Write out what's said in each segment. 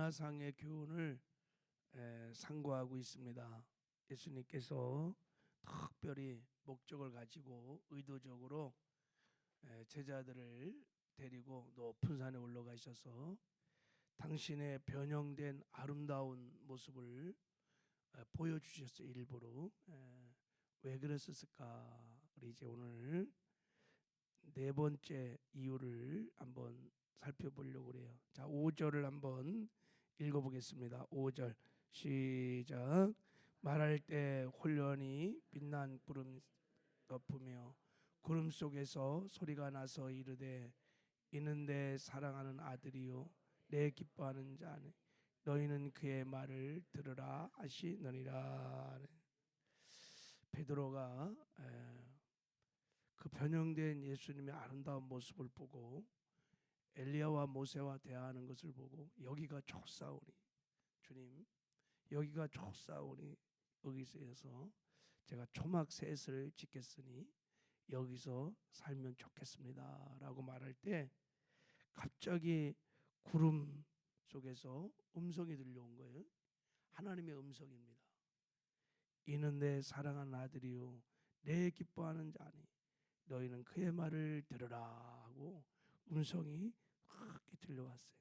가나상의 교훈을 상고하고 있습니다. 예수님께서 특별히 목적을 가지고 의도적으로 제자들을 데리고 높은 산에 올라가셔서 당신의 변형된 아름다운 모습을 보여주셨어요. 일부러. 왜 그랬을까? 우리 이제 오늘 네 번째 이유를 한번 살펴보려고 그래요. 자, 5절을 한번 읽어보겠습니다. 5절 시작. 말할 때 홀련히 빛난 구름 덮으며 구름 속에서 소리가 나서 이르되 이는 내 사랑하는 아들이요 내 기뻐하는 자네 너희는 그의 말을 들으라 하시느니라. 베드로가 그 변형된 예수님의 아름다운 모습을 보고 엘리야와 모세와 대화하는 것을 보고 여기가 좋사오니 주님 여기가 좋사오니 여기서 제가 초막 셋을 짓겠으니 여기서 살면 좋겠습니다 라고 말할 때 갑자기 구름 속에서 음성이 들려온 거예요. 하나님의 음성입니다. 이는 내 사랑하는 아들이요 내 기뻐하는 자니 너희는 그의 말을 들으라 하고 음성이 크게 들려왔어요.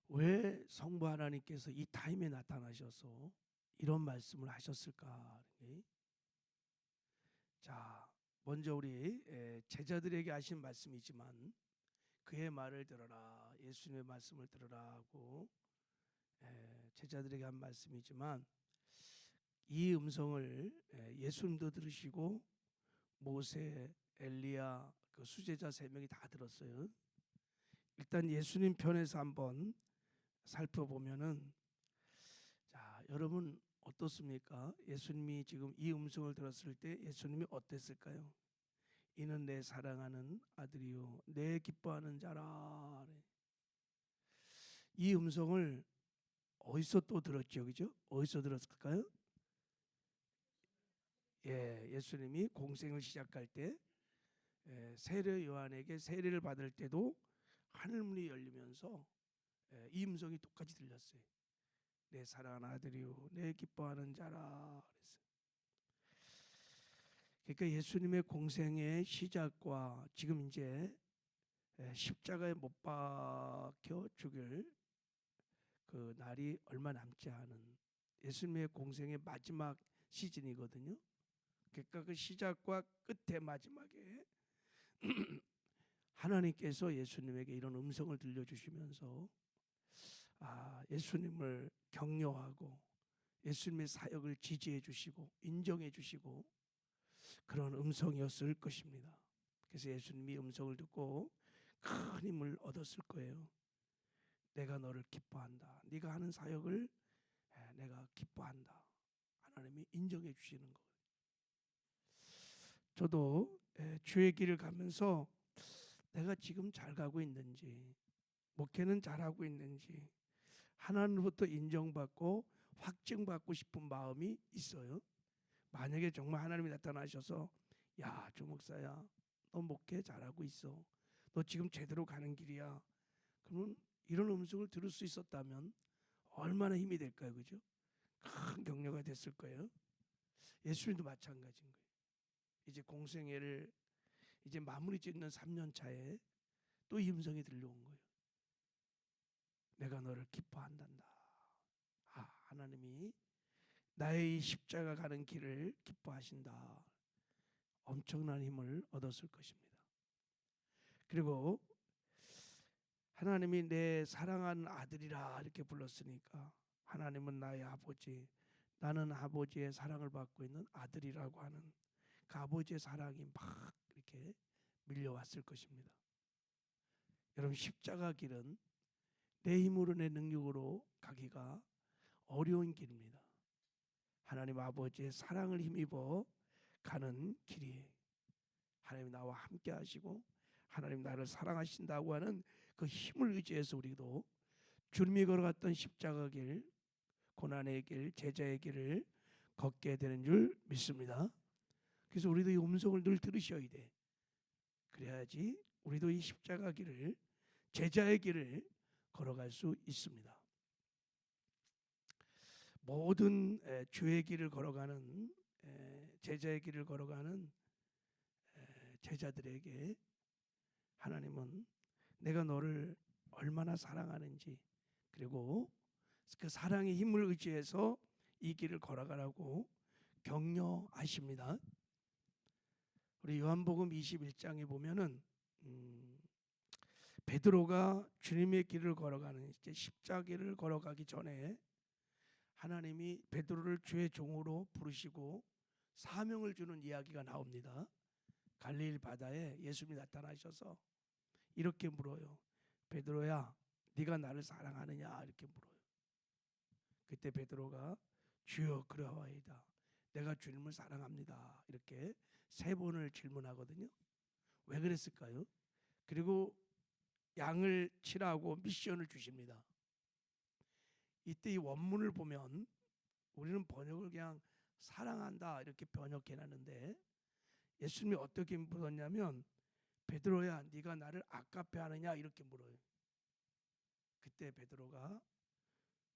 왜 성부 하나님께서 이 타임에 나타나셔서 이런 말씀을 하셨을까? 자, 먼저 우리 제자들에게 하신 말씀이지만 그의 말을 들어라, 예수님의 말씀을 들어라 하고 제자들에게 한 말씀이지만 이 음성을 예수님도 들으시고 모세, 엘리야 그 수제자 세 명이 다 들었어요. 일단 예수님 편에서 한번 살펴보면은 자, 여러분 어떻습니까? 예수님이 지금 이 음성을 들었을 때 예수님이 어땠을까요? 이는 내 사랑하는 아들이요 내 기뻐하는 자라. 이 음성을 어디서 또 들었죠, 그죠? 어디서 들었을까요? 예수님이 공생을 시작할 때 세례 요한에게 세례를 받을 때도 하늘문이 열리면서 이 음성이 똑같이 들렸어요. 내 사랑하는 아들이요 내 기뻐하는 자라 그랬어요. 그러니까 예수님의 공생의 시작과 지금 이제 십자가에 못 박혀 죽을 그 날이 얼마 남지 않은 예수님의 공생의 마지막 시즌이거든요. 그러니까 그 시작과 끝의 마지막에 하나님께서 예수님에게 이런 음성을 들려주시면서 예수님을 격려하고 예수님의 사역을 지지해 주시고 인정해 주시고 그런 음성이었을 것입니다. 그래서 예수님이 음성을 듣고 큰 힘을 얻었을 거예요. 내가 너를 기뻐한다. 네가 하는 사역을 내가 기뻐한다. 하나님이 인정해 주시는 거예요. 저도 주의 길을 가면서 내가 지금 잘 가고 있는지 목회는 잘하고 있는지 하나님으로부터 인정받고 확증받고 싶은 마음이 있어요. 만약에 정말 하나님이 나타나셔서 야, 조 목사야 너 목회 잘하고 있어. 너 지금 제대로 가는 길이야. 그러면 이런 음성을 들을 수 있었다면 얼마나 힘이 될까요? 그죠? 큰 격려가 됐을 거예요. 예수님도 마찬가지인 거예요. 이제 공생애를 이제 마무리 짓는 3년 차에 또 이 음성이 들려온 거예요. 내가 너를 기뻐한단다. 하나님이 나의 이 십자가 가는 길을 기뻐하신다. 엄청난 힘을 얻었을 것입니다. 그리고 하나님이 내 사랑하는 아들이라 이렇게 불렀으니까 하나님은 나의 아버지, 나는 아버지의 사랑을 받고 있는 아들이라고 하는 그 아버지의 사랑이 막 이렇게 밀려왔을 것입니다. 여러분 십자가 길은 내 힘으로 내 능력으로 가기가 어려운 길입니다. 하나님 아버지의 사랑을 힘입어 가는 길이에요. 하나님 나와 함께 하시고 하나님 나를 사랑하신다고 하는 그 힘을 의지해서 우리도 주님이 걸어갔던 십자가 길, 고난의 길, 제자의 길을 걷게 되는 줄 믿습니다. 그래서 우리도 이 음성을 늘 들으셔야 돼. 그래야지 우리도 이 십자가 길을, 제자의 길을 걸어갈 수 있습니다. 모든 주의 길을 걸어가는 제자의 길을 걸어가는 제자들에게 하나님은 내가 너를 얼마나 사랑하는지, 그리고 그 사랑의 힘을 의지해서 이 길을 걸어가라고 격려하십니다. 우리 요한복음 21장에 보면은 베드로가 주님의 길을 걸어가는 이제 십자가를 걸어가기 전에 하나님이 베드로를 주의 종으로 부르시고 사명을 주는 이야기가 나옵니다. 갈릴리 바다에 예수님이 나타나셔서 이렇게 물어요. 베드로야, 네가 나를 사랑하느냐? 이렇게 물어요. 그때 베드로가 주여 그러하이다. 내가 주님을 사랑합니다. 이렇게 3번을 질문하거든요. 왜 그랬을까요? 그리고 양을 치라고 미션을 주십니다. 이때 이 원문을 보면 우리는 번역을 그냥 사랑한다 이렇게 번역해 놨는데 예수님이 어떻게 물었냐면 베드로야 네가 나를 아까페 하느냐 이렇게 물어요. 그때 베드로가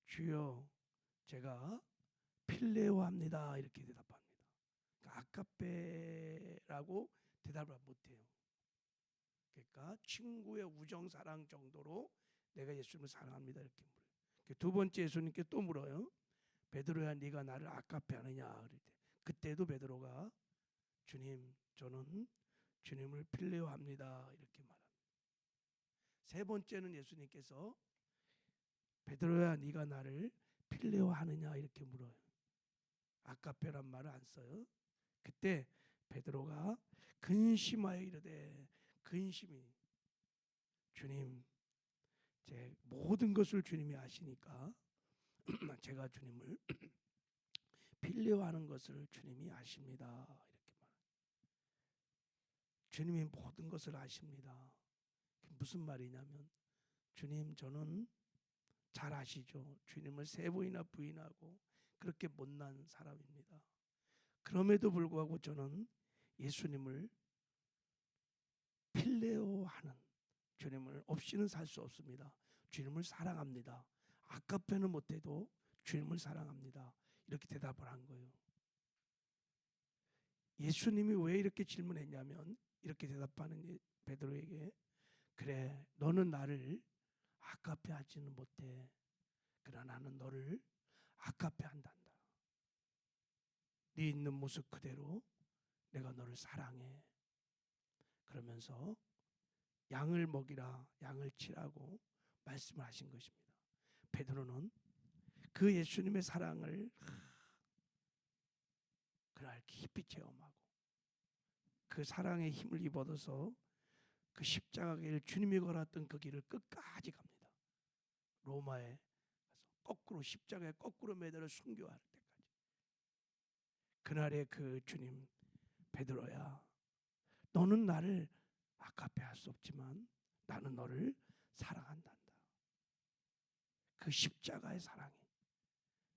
주여 제가 필레오 합니다 이렇게 대답합니다. 그러니까 아까페라고 대답을 못해요. 그러니까 친구의 우정 사랑 정도로 내가 예수님을 사랑합니다 이렇게 물어요. 두 번째 예수님께 또 물어요. 베드로야 네가 나를 아까페 하느냐 그럴 때 그때도 베드로가 주님 저는 주님을 필레오 합니다 이렇게 말합니다. 3번째는 예수님께서 베드로야 네가 나를 필레오 하느냐 이렇게 물어요. 아까페란 말을 안 써요. 그때 베드로가 근심하여 이르되 근심이 주님 제 모든 것을 주님이 아시니까 제가 주님을 필레오하는 것을 주님이 아십니다 이렇게 말해요. 주님이 모든 것을 아십니다. 무슨 말이냐면 주님 저는 잘 아시죠. 주님을 3번이나 부인하고 그렇게 못난 사람입니다. 그럼에도 불구하고 저는 예수님을 필레오하는 주님을 없이는 살 수 없습니다. 주님을 사랑합니다. 아까페는 못해도 주님을 사랑합니다. 이렇게 대답을 한 거예요. 예수님이 왜 이렇게 질문했냐면 이렇게 대답하는 베드로에게 그래 너는 나를 아까페 하지는 못해. 그러나 나는 너를 아까페 한단다. 네 있는 모습 그대로 내가 너를 사랑해. 그러면서 양을 먹이라 양을 치라고 말씀을 하신 것입니다. 베드로는 그 예수님의 사랑을 그날 깊이 체험하고 그 사랑의 힘을 입어서 그 십자가 길 주님이 걸었던 그 길을 끝까지 갑니다. 로마에 가서 거꾸로 십자가에 거꾸로 매달려 순교할 때까지. 그날의 그 주님 베드로야 너는 나를 아까페 할 수 없지만 나는 너를 사랑한단다. 그 십자가의 사랑이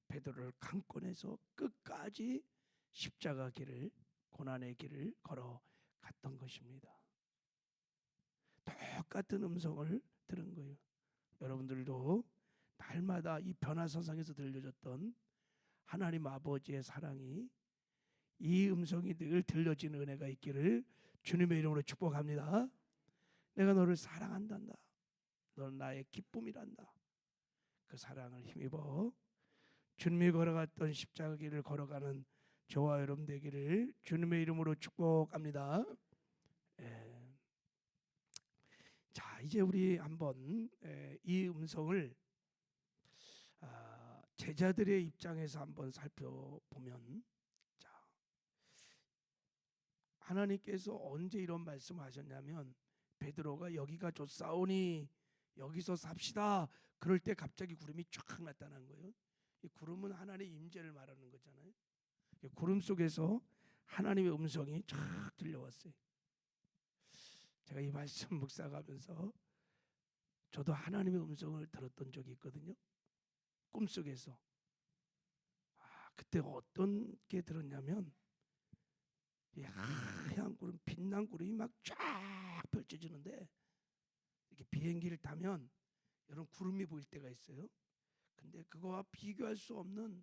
베드로를 강권해서 끝까지 십자가 길을 고난의 길을 걸어갔던 것입니다. 똑같은 음성을 들은 거예요. 여러분들도 날마다 이 변화사상에서 들려줬던 하나님 아버지의 사랑이 이 음성이 늘 들려지는 은혜가 있기를 주님의 이름으로 축복합니다. 내가 너를 사랑한단다. 너는 나의 기쁨이란다. 그 사랑을 힘입어 주님이 걸어갔던 십자가 길을 걸어가는 저와 여러분 되기를 주님의 이름으로 축복합니다. 예. 자 이제 우리 한번 이 음성을 제자들의 입장에서 한번 살펴보면 자 하나님께서 언제 이런 말씀하셨냐면 베드로가 여기가 좋사오니 여기서 삽시다. 그럴 때 갑자기 구름이 쫙 나타난 거예요. 이 구름은 하나님의 임재를 말하는 거잖아요. 구름 속에서 하나님의 음성이 쫙 들려왔어요. 제가 이 말씀 묵상하면서 저도 하나님의 음성을 들었던 적이 있거든요. 꿈속에서. 그때 어떤 게 들었냐면 이 하얀 구름, 빛난 구름이 막 쫙 펼쳐지는데 이렇게 비행기를 타면 여러분 구름이 보일 때가 있어요. 근데 그거와 비교할 수 없는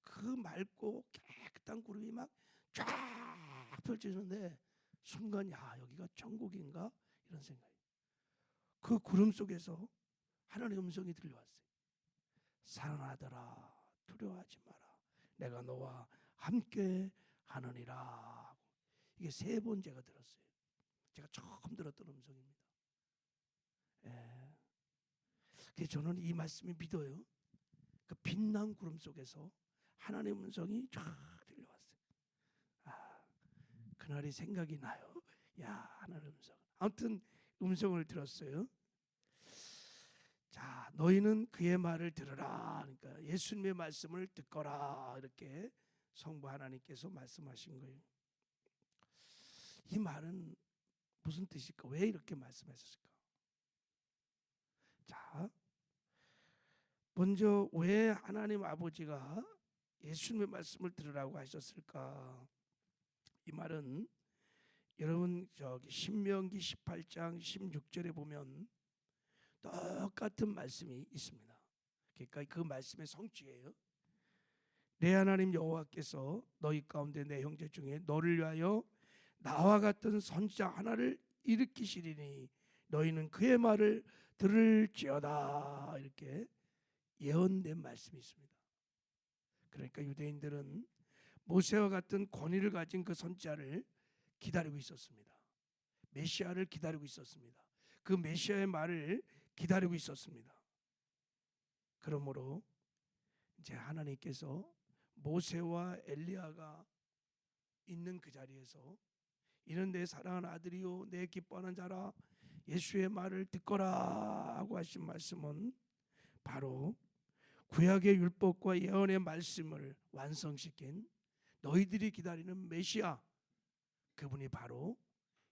그 맑고 깨끗한 구름이 막 쫙 펼쳐지는데 순간 야 여기가 천국인가 이런 생각이. 그 구름 속에서 하나님의 음성이 들려왔어요. 사랑하더라 두려워하지 마라 내가 너와 함께 하느니라. 이게 세 번 제가 들었어요. 제가 처음 들었던 음성입니다. 예. 그래서 저는 이 말씀이 믿어요. 그 빛난 구름 속에서 하나님의 음성이 쫙 들려왔어요. 아, 그날이 생각이 나요. 야 하나님의 음성. 아무튼 음성을 들었어요. 자 너희는 그의 말을 들으라. 그러니까 예수님의 말씀을 듣거라 이렇게 성부 하나님께서 말씀하신 거예요. 이 말은 무슨 뜻일까? 왜 이렇게 말씀하셨을까? 자 먼저 왜 하나님 아버지가 예수님의 말씀을 들으라고 하셨을까? 이 말은 여러분 저기 신명기 18장 16절에 보면 똑같은 말씀이 있습니다. 그러니까 그 말씀의 성취예요. 내 하나님 여호와께서 너희 가운데 내 형제 중에 너를 위하여 나와 같은 선지자 하나를 일으키시리니 너희는 그의 말을 들을지어다. 이렇게 예언된 말씀이 있습니다. 그러니까 유대인들은 모세와 같은 권위를 가진 그 선지자를 기다리고 있었습니다. 메시아를 기다리고 있었습니다. 그 메시아의 말을 기다리고 있었습니다. 그러므로 이제 하나님께서 모세와 엘리야가 있는 그 자리에서 이는 내 사랑하는 아들이요 내 기뻐하는 자라 예수의 말을 듣거라 하고 하신 말씀은 바로 구약의 율법과 예언의 말씀을 완성시킨 너희들이 기다리는 메시아, 그분이 바로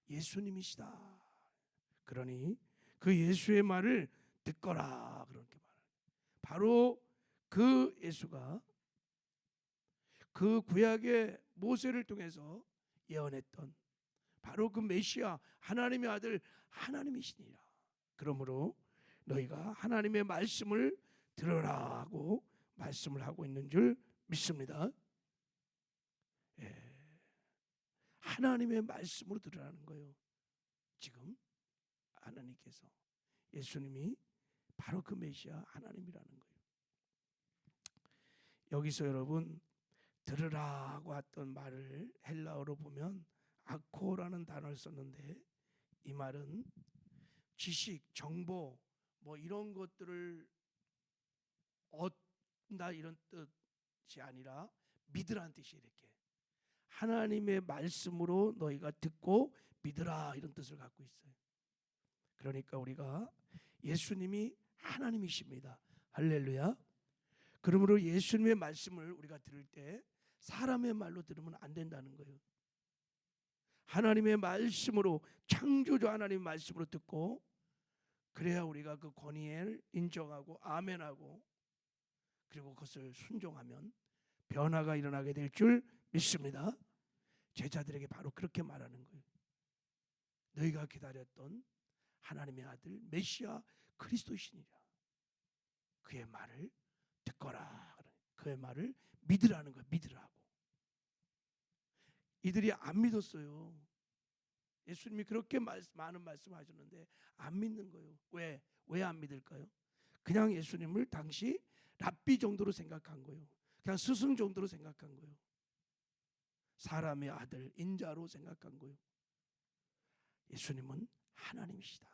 예수님이시다. 그러니 그 예수의 말을 듣거라 그렇게 말합니다. 바로 그 예수가 그 구약의 모세를 통해서 예언했던 바로 그 메시아 하나님의 아들 하나님이시니라. 그러므로 너희가 하나님의 말씀을 들으라고 말씀을 하고 있는 줄 믿습니다. 예. 하나님의 말씀으로 들으라는 거예요. 지금 하나님께서 예수님이 바로 그 메시아 하나님이라는 거예요. 여기서 여러분 들으라고 했던 말을 헬라어로 보면 아코라는 단어를 썼는데 이 말은 지식, 정보 뭐 이런 것들을 얻는다 이런 뜻이 아니라 믿으라는 뜻이에요. 이렇게 하나님의 말씀으로 너희가 듣고 믿으라 이런 뜻을 갖고 있어요. 그러니까 우리가 예수님이 하나님이십니다. 할렐루야. 그러므로 예수님의 말씀을 우리가 들을 때 사람의 말로 들으면 안 된다는 거예요. 하나님의 말씀으로 창조주 하나님의 말씀으로 듣고 그래야 우리가 그 권위를 인정하고 아멘하고 그리고 그것을 순종하면 변화가 일어나게 될 줄 믿습니다. 제자들에게 바로 그렇게 말하는 거예요. 너희가 기다렸던 하나님의 아들 메시아 그리스도이시니라. 그의 말을 듣거라. 그의 말을 믿으라는 거예요. 믿으라고. 이들이 안 믿었어요. 예수님이 그렇게 많은 말씀하셨는데 안 믿는 거예요. 왜? 왜 안 믿을까요? 그냥 예수님을 당시 랍비 정도로 생각한 거예요. 그냥 스승 정도로 생각한 거예요. 사람의 아들, 인자로 생각한 거예요. 예수님은 하나님이시다.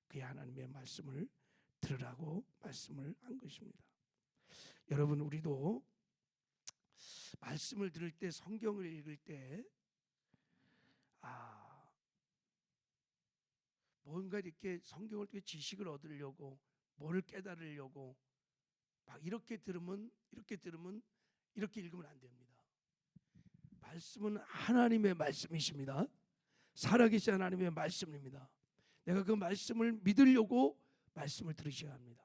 그의 하나님의 말씀을 들으라고 말씀을 한 것입니다. 여러분 우리도 말씀을 들을 때 성경을 읽을 때 뭔가 이렇게 성경을 통해 지식을 얻으려고 뭐를 깨달으려고 막 이렇게 들으면 이렇게 읽으면 안 됩니다. 말씀은 하나님의 말씀이십니다. 살아계신 하나님의 말씀입니다. 내가 그 말씀을 믿으려고 말씀을 들으셔야 합니다.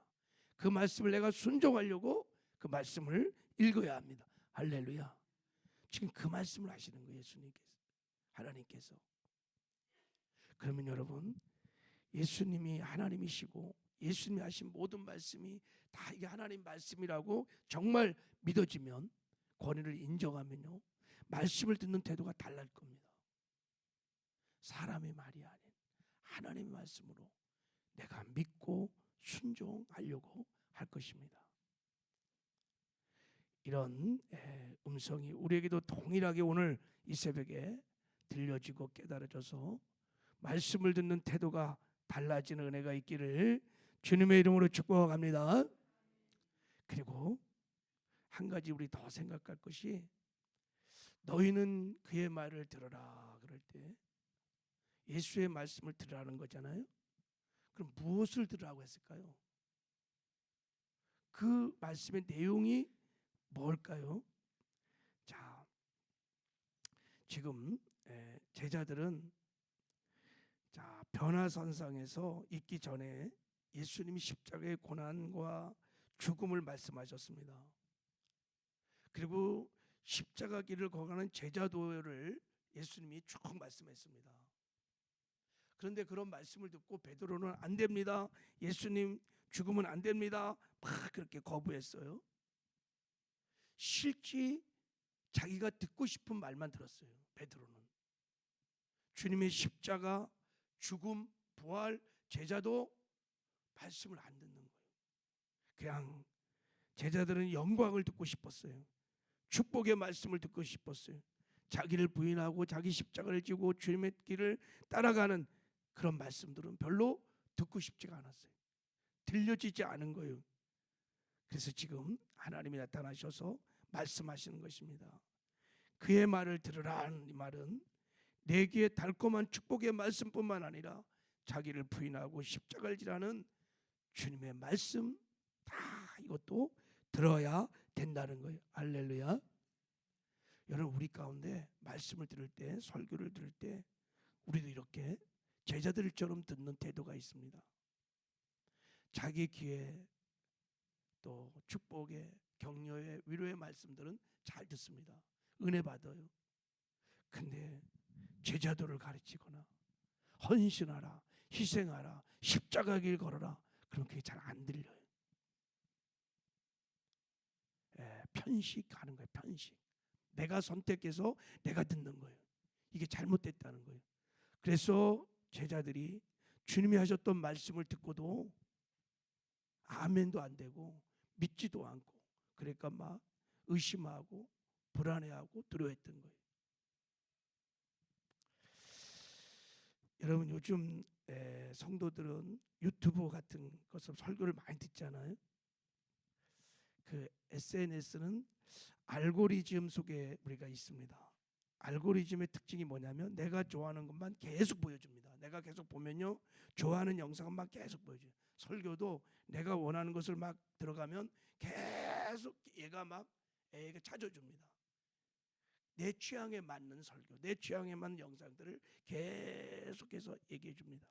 그 말씀을 내가 순종하려고 그 말씀을 읽어야 합니다. 할렐루야. 지금 그 말씀을 하시는 거예요. 예수님께서, 하나님께서. 그러면 여러분 예수님이 하나님이시고 예수님이 하신 모든 말씀이 다 이게 하나님 말씀이라고 정말 믿어지면, 권위를 인정하면요, 말씀을 듣는 태도가 달라질 겁니다. 사람의 말이 아닌 하나님의 말씀으로 내가 믿고 순종하려고 할 것입니다. 이런 음성이 우리에게도 동일하게 오늘 이 새벽에 들려지고 깨달아져서 말씀을 듣는 태도가 달라지는 은혜가 있기를 주님의 이름으로 축복합니다. 그리고 한 가지 우리 더 생각할 것이, 너희는 그의 말을 들어라 그럴 때 예수의 말씀을 들으라는 거잖아요. 그럼 무엇을 들으라고 했을까요? 그 말씀의 내용이 뭘까요? 자, 지금 제자들은 변화산상에서 있기 전에 예수님이 십자가의 고난과 죽음을 말씀하셨습니다. 그리고 십자가 길을 걸어가는 제자도를 예수님이 쭉 말씀했습니다. 그런데 그런 말씀을 듣고 베드로는 안 됩니다, 예수님 죽으면 안 됩니다, 막 그렇게 거부했어요. 실제 자기가 듣고 싶은 말만 들었어요. 베드로는 주님의 십자가, 죽음, 부활, 제자도 말씀을 안 듣는 거예요. 그냥 제자들은 영광을 듣고 싶었어요. 축복의 말씀을 듣고 싶었어요. 자기를 부인하고 자기 십자가를 지고 주님의 길을 따라가는 그런 말씀들은 별로 듣고 싶지가 않았어요. 들려지지 않은 거예요. 그래서 지금 하나님이 나타나셔서 말씀하시는 것입니다. 그의 말을 들으라는 이 말은 내 귀에 달콤한 축복의 말씀뿐만 아니라 자기를 부인하고 십자가를 지라는 주님의 말씀, 다 이것도 들어야 된다는 거예요. 할렐루야. 여러분, 우리 가운데 말씀을 들을 때, 설교를 들을 때 우리도 이렇게 제자들처럼 듣는 태도가 있습니다. 자기 귀에 또 축복의, 격려의, 위로의 말씀들은 잘 듣습니다. 은혜 받아요. 근데 제자도를 가르치거나 헌신하라, 희생하라, 십자가 길 걸어라, 그럼 그게 잘 안 들려요. 편식하는 거예요. 편식. 내가 선택해서 내가 듣는 거예요. 이게 잘못됐다는 거예요. 그래서 제자들이 주님이 하셨던 말씀을 듣고도 아멘도 안 되고 믿지도 않고, 그러니까 막 의심하고 불안해하고 두려워했던 거예요. 여러분, 요즘 성도들은 유튜브 같은 것을 설교를 많이 듣잖아요. 그 SNS는 알고리즘 속에 우리가 있습니다. 알고리즘의 특징이 뭐냐면 내가 좋아하는 것만 계속 보여줍니다. 내가 계속 보면요, 좋아하는 영상만 계속 보여줘요. 설교도 내가 원하는 것을 막 들어가면 계속 얘가 막 찾아줍니다. 내 취향에 맞는 설교, 내 취향에 맞는 영상들을 계속해서 얘기해 줍니다.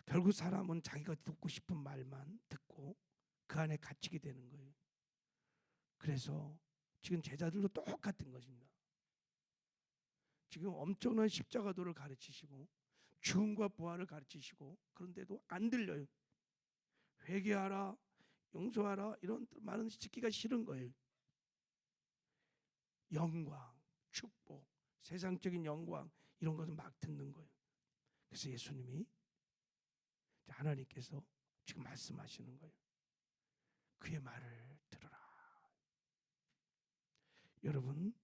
결국 사람은 자기가 듣고 싶은 말만 듣고 그 안에 갇히게 되는 거예요. 그래서 지금 제자들도 똑같은 것입니다. 지금 엄청난 십자가도를 가르치시고 죽음과 부활을 가르치시고, 그런데도 안 들려요. 회개하라, 용서하라, 이런 말은 듣기가 싫은 거예요. 영광, 축복, 세상적인 영광, 이런 것은 막 듣는 거예요. 그래서 예수님이, 하나님께서 지금 말씀하시는 거예요. 그의 말을 들어라. 여러분,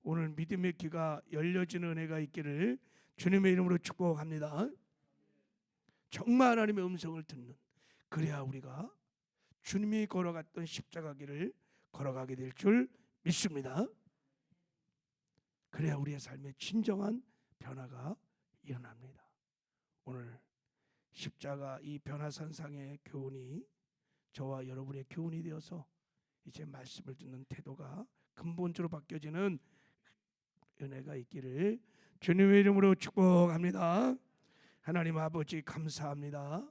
오늘 믿음의 귀가 열려지는 은혜가 있기를 주님의 이름으로 축복합니다. 정말 하나님의 음성을 듣는, 그래야 우리가 주님이 걸어갔던 십자가 길을 걸어가게 될 줄 믿습니다. 그래야 우리의 삶에 진정한 변화가 일어납니다. 오늘 십자가 이 변화산상의 교훈이 저와 여러분의 교훈이 되어서 이제 말씀을 듣는 태도가 근본적으로 바뀌어지는 은혜가 있기를 주님의 이름으로 축복합니다. 하나님 아버지, 감사합니다.